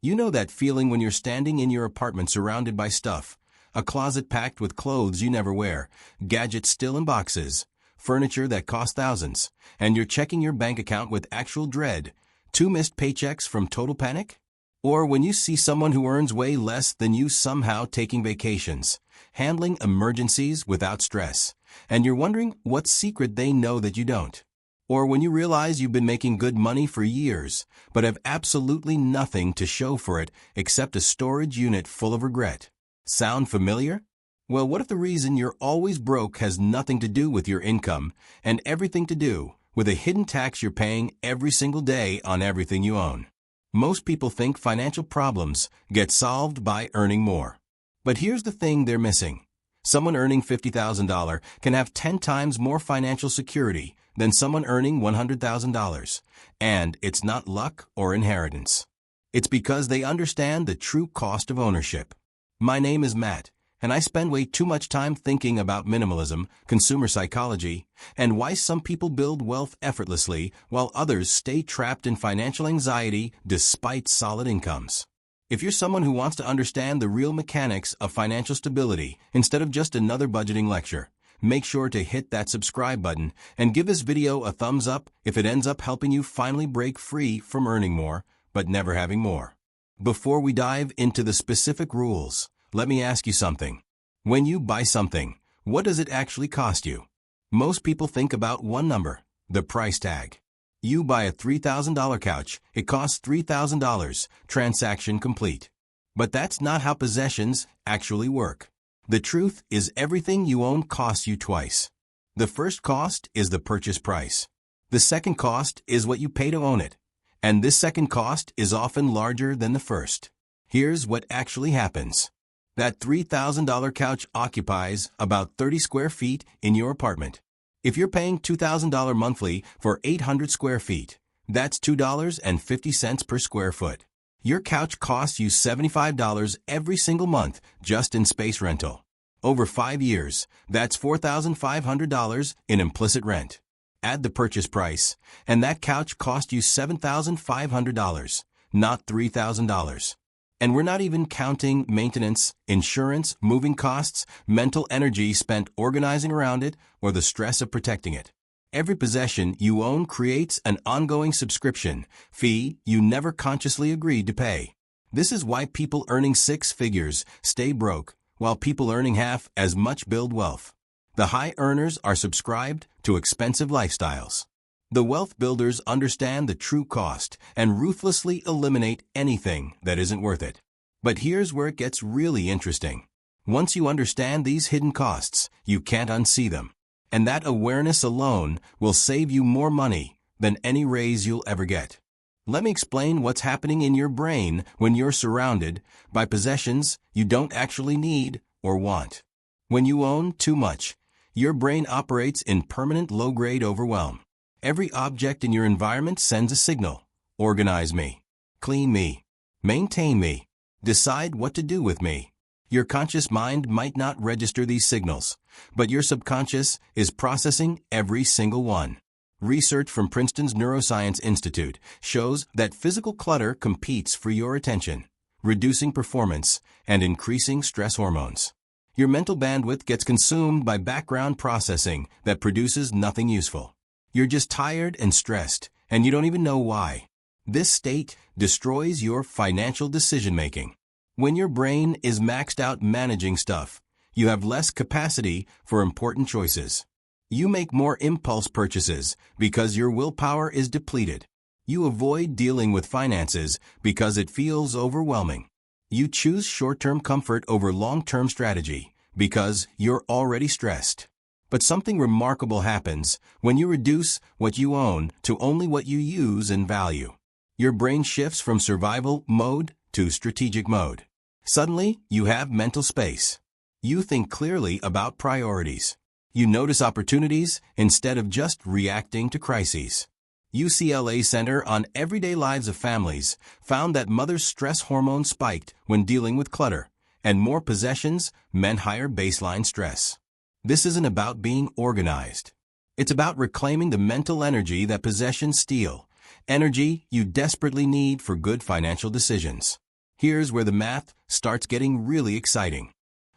You know that feeling when you're standing in your apartment surrounded by stuff, a closet packed with clothes you never wear, gadgets still in boxes, furniture that cost thousands, and you're checking your bank account with actual dread, 2 missed paychecks from total panic? Or when you see someone who earns way less than you somehow taking vacations, handling emergencies without stress, and you're wondering what secret they know that you don't. Or when you realize you've been making good money for years, but have absolutely nothing to show for it except a storage unit full of regret. Sound familiar? Well, what if the reason you're always broke has nothing to do with your income and everything to do with a hidden tax you're paying every single day on everything you own? Most people think financial problems get solved by earning more. But here's the thing they're missing. Someone earning $50,000 can have 10 times more financial security than someone earning $100,000. And it's not luck or inheritance. It's because they understand the true cost of ownership. My name is Matt, and I spend way too much time thinking about minimalism, consumer psychology, and why some people build wealth effortlessly while others stay trapped in financial anxiety despite solid incomes. If you're someone who wants to understand the real mechanics of financial stability instead of just another budgeting lecture, make sure to hit that subscribe button and give this video a thumbs up if it ends up helping you finally break free from earning more, but never having more. Before we dive into the specific rules, let me ask you something. When you buy something, what does it actually cost you? Most people think about one number, the price tag. You buy a $3,000 couch, it costs $3,000, transaction complete. But that's not how possessions actually work. The truth is everything you own costs you twice. The first cost is the purchase price. The second cost is what you pay to own it. And this second cost is often larger than the first. Here's what actually happens. That $3,000 couch occupies about 30 square feet in your apartment. If you're paying $2,000 monthly for 800 square feet, that's $2.50 per square foot. Your couch costs you $75 every single month just in space rental. Over 5 years, that's $4,500 in implicit rent. Add the purchase price, and that couch cost you $7,500, not $3,000. And we're not even counting maintenance, insurance, moving costs, mental energy spent organizing around it, or the stress of protecting it. Every possession you own creates an ongoing subscription fee you never consciously agreed to pay. This is why people earning 6 figures stay broke, while people earning half as much build wealth. The high earners are subscribed to expensive lifestyles. The wealth builders understand the true cost and ruthlessly eliminate anything that isn't worth it. But here's where it gets really interesting. Once you understand these hidden costs, you can't unsee them. And that awareness alone will save you more money than any raise you'll ever get. Let me explain what's happening in your brain when you're surrounded by possessions you don't actually need or want. When you own too much, your brain operates in permanent low-grade overwhelm. Every object in your environment sends a signal. Organize me. Clean me. Maintain me. Decide what to do with me. Your conscious mind might not register these signals, but your subconscious is processing every single one. Research from Princeton's Neuroscience Institute shows that physical clutter competes for your attention, reducing performance and increasing stress hormones. Your mental bandwidth gets consumed by background processing that produces nothing useful. You're just tired and stressed, and you don't even know why. This state destroys your financial decision-making. When your brain is maxed out managing stuff, you have less capacity for important choices. You make more impulse purchases because your willpower is depleted. You avoid dealing with finances because it feels overwhelming. You choose short-term comfort over long-term strategy because you're already stressed. But something remarkable happens when you reduce what you own to only what you use and value. Your brain shifts from survival mode to strategic mode. Suddenly, you have mental space. You think clearly about priorities. You notice opportunities instead of just reacting to crises. UCLA Center on Everyday Lives of Families found that mothers' stress hormones spiked when dealing with clutter, and more possessions meant higher baseline stress. This isn't about being organized. It's about reclaiming the mental energy that possessions steal, energy you desperately need for good financial decisions. Here's where the math starts getting really exciting.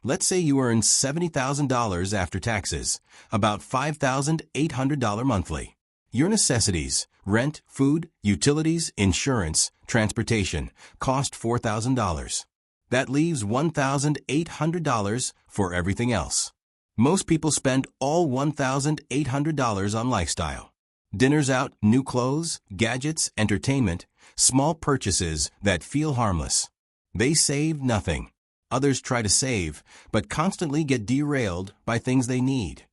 Let's say you earn $70,000 after taxes, about $5,800 monthly. Your necessities, rent, food, utilities, insurance, transportation, cost $4,000. That leaves $1,800 for everything else. Most people spend all $1,800 on lifestyle. Dinners out, new clothes, gadgets, entertainment, small purchases that feel harmless. They save nothing. Others try to save, but constantly get derailed by things they need.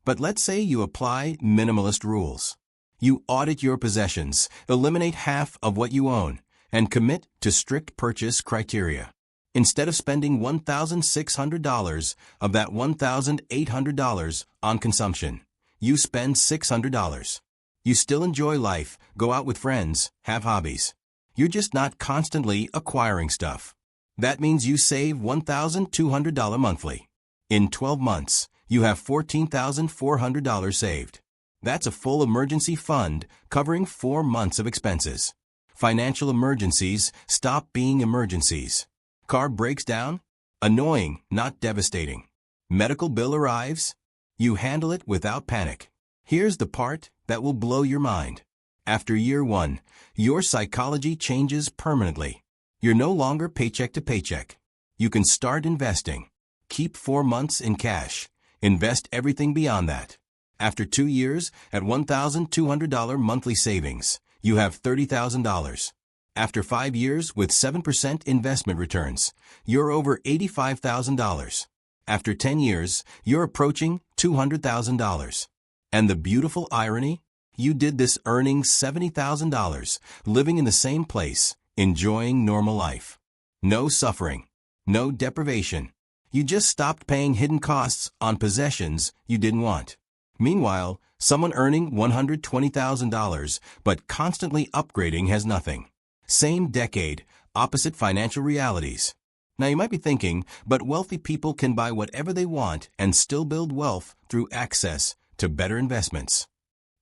But let's say you apply minimalist rules. You audit your possessions, eliminate half of what you own, and commit to strict purchase criteria. Instead of spending $1,600 of that $1,800 on consumption, you spend $600. You still enjoy life, go out with friends, have hobbies. You're just not constantly acquiring stuff. That means you save $1,200 monthly. In 12 months, you have $14,400 saved. That's a full emergency fund covering 4 months of expenses. Financial emergencies stop being emergencies. Car breaks down? Annoying, not devastating. Medical bill arrives? You handle it without panic. Here's the part that will blow your mind. After year 1, your psychology changes permanently. You're no longer paycheck to paycheck. You can start investing. Keep 4 months in cash. Invest everything beyond that. After 2 years, at $1,200 monthly savings, you have $30,000. After 5 years with 7% investment returns, you're over $85,000. After 10 years, you're approaching $200,000. And the beautiful irony? You did this earning $70,000, living in the same place, enjoying normal life. No suffering, no deprivation. You just stopped paying hidden costs on possessions you didn't want. Meanwhile, someone earning $120,000 but constantly upgrading has nothing. Same decade, opposite financial realities. Now you might be thinking, but wealthy people can buy whatever they want and still build wealth through access to better investments.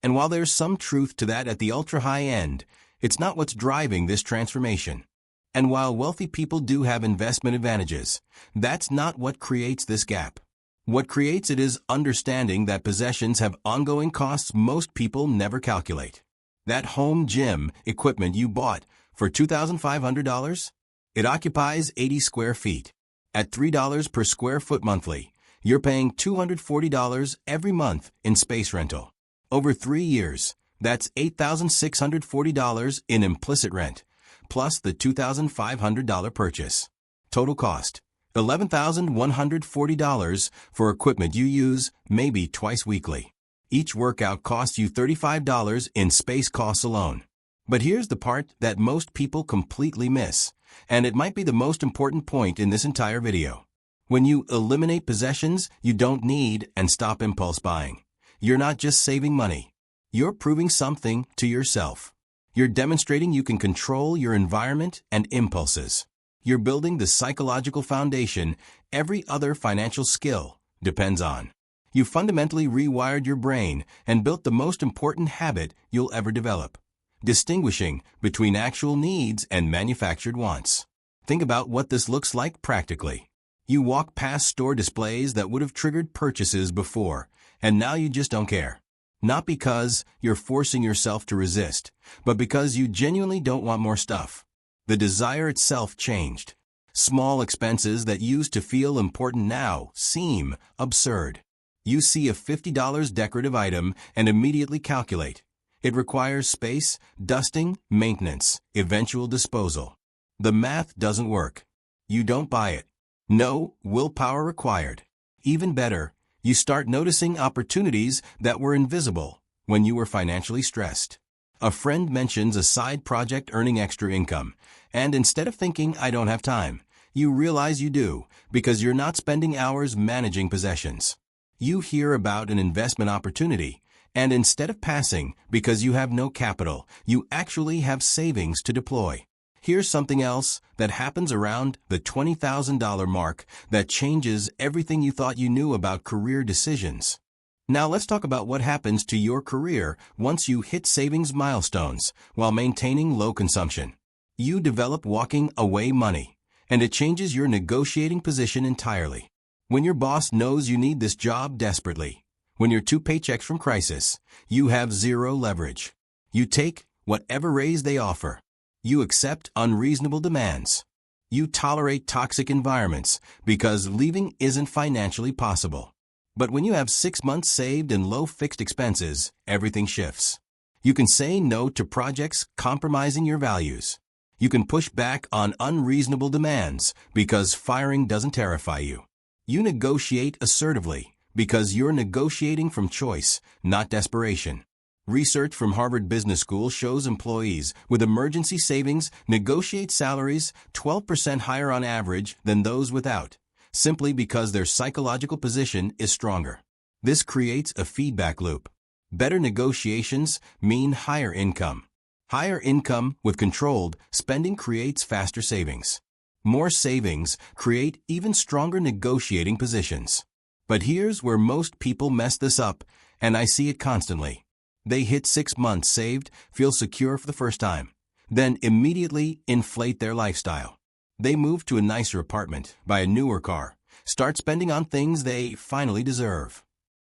And while there's some truth to that at the ultra-high end, it's not what's driving this transformation. And while wealthy people do have investment advantages, that's not what creates this gap. What creates it is understanding that possessions have ongoing costs most people never calculate. That home gym equipment you bought for $2,500? It occupies 80 square feet. At $3 per square foot monthly, you're paying $240 every month in space rental. Over 3 years, that's $8,640 in implicit rent, plus the $2,500 purchase. Total cost, $11,140 for equipment you use maybe twice weekly. Each workout costs you $35 in space costs alone. But here's the part that most people completely miss, and it might be the most important point in this entire video. When you eliminate possessions you don't need and stop impulse buying, you're not just saving money. You're proving something to yourself. You're demonstrating you can control your environment and impulses. You're building the psychological foundation every other financial skill depends on. You fundamentally rewired your brain and built the most important habit you'll ever develop: distinguishing between actual needs and manufactured wants. Think about what this looks like practically. You walk past store displays that would have triggered purchases before, and now you just don't care. Not because you're forcing yourself to resist, but because you genuinely don't want more stuff. The desire itself changed. Small expenses that used to feel important now seem absurd. You see a $50 decorative item and immediately calculate. It requires space, dusting, maintenance, eventual disposal. The math doesn't work. You don't buy it. No willpower required. Even better, you start noticing opportunities that were invisible when you were financially stressed. A friend mentions a side project earning extra income, and instead of thinking, "I don't have time," you realize you do, because you're not spending hours managing possessions. You hear about an investment opportunity, and instead of passing because you have no capital, you actually have savings to deploy. Here's something else that happens around the $20,000 mark that changes everything you thought you knew about career decisions. Now let's talk about what happens to your career once you hit savings milestones while maintaining low consumption. You develop walking away money, and it changes your negotiating position entirely. When your boss knows you need this job desperately, when you're 2 paychecks from crisis, you have zero leverage. You take whatever raise they offer. You accept unreasonable demands. You tolerate toxic environments because leaving isn't financially possible. But when you have 6 months saved and low fixed expenses, everything shifts. You can say no to projects compromising your values. You can push back on unreasonable demands because firing doesn't terrify you. You negotiate assertively because you're negotiating from choice, not desperation. Research from Harvard Business School shows employees with emergency savings negotiate salaries 12% higher on average than those without, simply because their psychological position is stronger. This creates a feedback loop. Better negotiations mean higher income. Higher income with controlled spending creates faster savings. More savings create even stronger negotiating positions. But here's where most people mess this up, and I see it constantly. They hit 6 months saved, feel secure for the first time, then immediately inflate their lifestyle. They move to a nicer apartment, buy a newer car, start spending on things they finally deserve.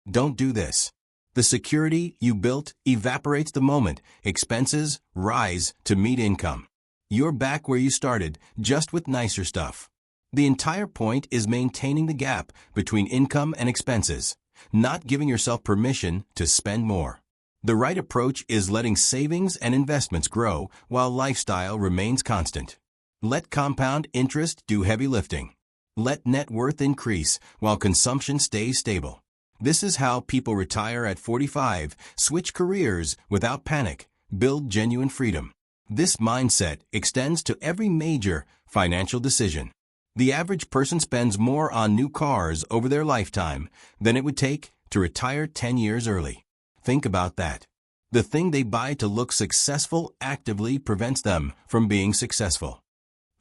Don't do this. The security you built evaporates the moment expenses rise to meet income. You're back where you started, just with nicer stuff. The entire point is maintaining the gap between income and expenses, not giving yourself permission to spend more. The right approach is letting savings and investments grow while lifestyle remains constant. Let compound interest do heavy lifting. Let net worth increase while consumption stays stable. This is how people retire at 45, switch careers without panic, build genuine freedom. This mindset extends to every major financial decision. The average person spends more on new cars over their lifetime than it would take to retire 10 years early. Think about that. The thing they buy to look successful actively prevents them from being successful.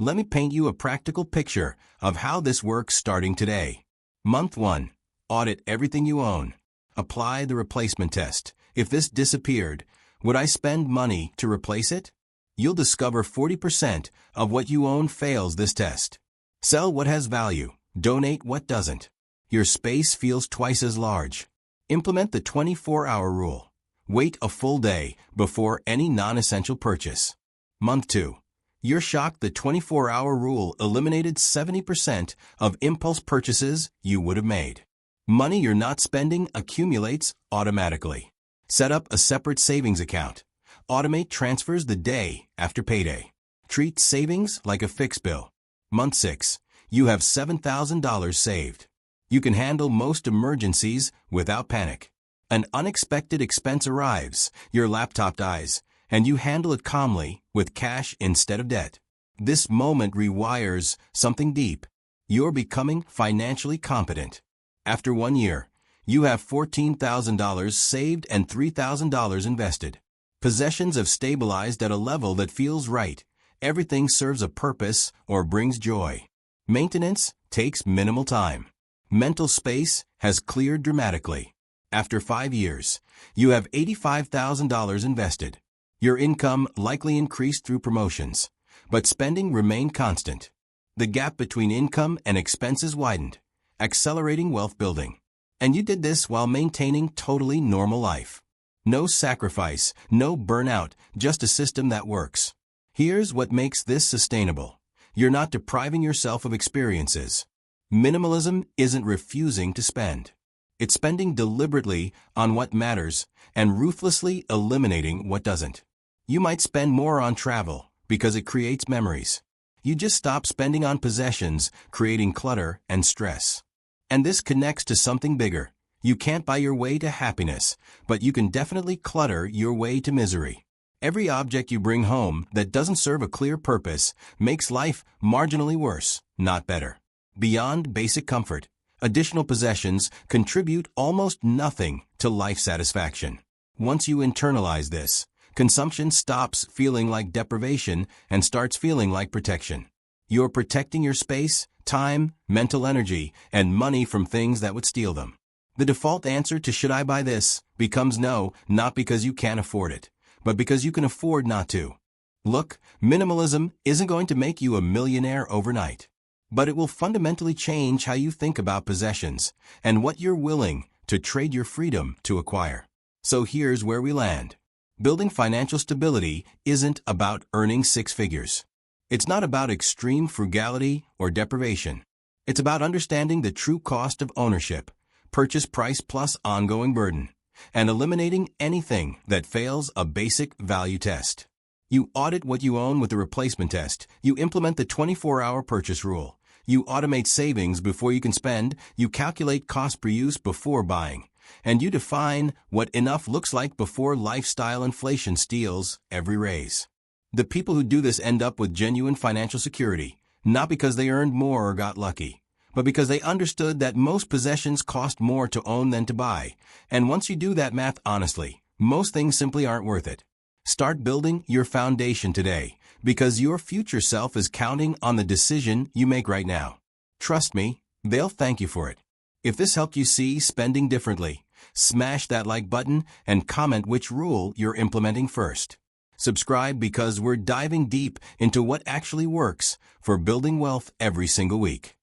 Let me paint you a practical picture of how this works starting today. Month 1. Audit everything you own. Apply the replacement test. If this disappeared, would I spend money to replace it? You'll discover 40% of what you own fails this test. Sell what has value. Donate what doesn't. Your space feels twice as large. Implement the 24-hour rule. Wait a full day before any non-essential purchase. Month 2. You're shocked the 24-hour rule eliminated 70% of impulse purchases you would have made. Money you're not spending accumulates automatically. Set up a separate savings account. Automate transfers the day after payday. Treat savings like a fixed bill. Month 6. You have $7,000 saved. You can handle most emergencies without panic. An unexpected expense arrives, your laptop dies, and you handle it calmly with cash instead of debt. This moment rewires something deep. You're becoming financially competent. After 1 year, you have $14,000 saved and $3,000 invested. Possessions have stabilized at a level that feels right. Everything serves a purpose or brings joy. Maintenance takes minimal time. Mental space has cleared dramatically. After 5 years, you have $85,000 invested. Your income likely increased through promotions, but spending remained constant. The gap between income and expenses widened, accelerating wealth building. And you did this while maintaining totally normal life. No sacrifice, no burnout, just a system that works. Here's what makes this sustainable. You're not depriving yourself of experiences. Minimalism isn't refusing to spend. It's spending deliberately on what matters and ruthlessly eliminating what doesn't. You might spend more on travel because it creates memories. You just stop spending on possessions, creating clutter and stress. And this connects to something bigger. You can't buy your way to happiness, but you can definitely clutter your way to misery. Every object you bring home that doesn't serve a clear purpose makes life marginally worse, not better. Beyond basic comfort, additional possessions contribute almost nothing to life satisfaction. Once you internalize this, consumption stops feeling like deprivation and starts feeling like protection. You're protecting your space, time, mental energy, and money from things that would steal them. The default answer to "should I buy this?" becomes no, not because you can't afford it, but because you can afford not to. Look, minimalism isn't going to make you a millionaire overnight, but it will fundamentally change how you think about possessions and what you're willing to trade your freedom to acquire. So here's where we land. Building financial stability isn't about earning six figures. It's not about extreme frugality or deprivation. It's about understanding the true cost of ownership, purchase price plus ongoing burden, and eliminating anything that fails a basic value test. You audit what you own with the replacement test. You implement the 24-hour purchase rule. You automate savings before you can spend. You calculate cost per use before buying. And you define what enough looks like before lifestyle inflation steals every raise. The people who do this end up with genuine financial security, not because they earned more or got lucky, but because they understood that most possessions cost more to own than to buy. And once you do that math honestly, most things simply aren't worth it. Start building your foundation today, because your future self is counting on the decision you make right now. Trust me, they'll thank you for it. If this helped you see spending differently, smash that like button and comment which rule you're implementing first. Subscribe because we're diving deep into what actually works for building wealth every single week.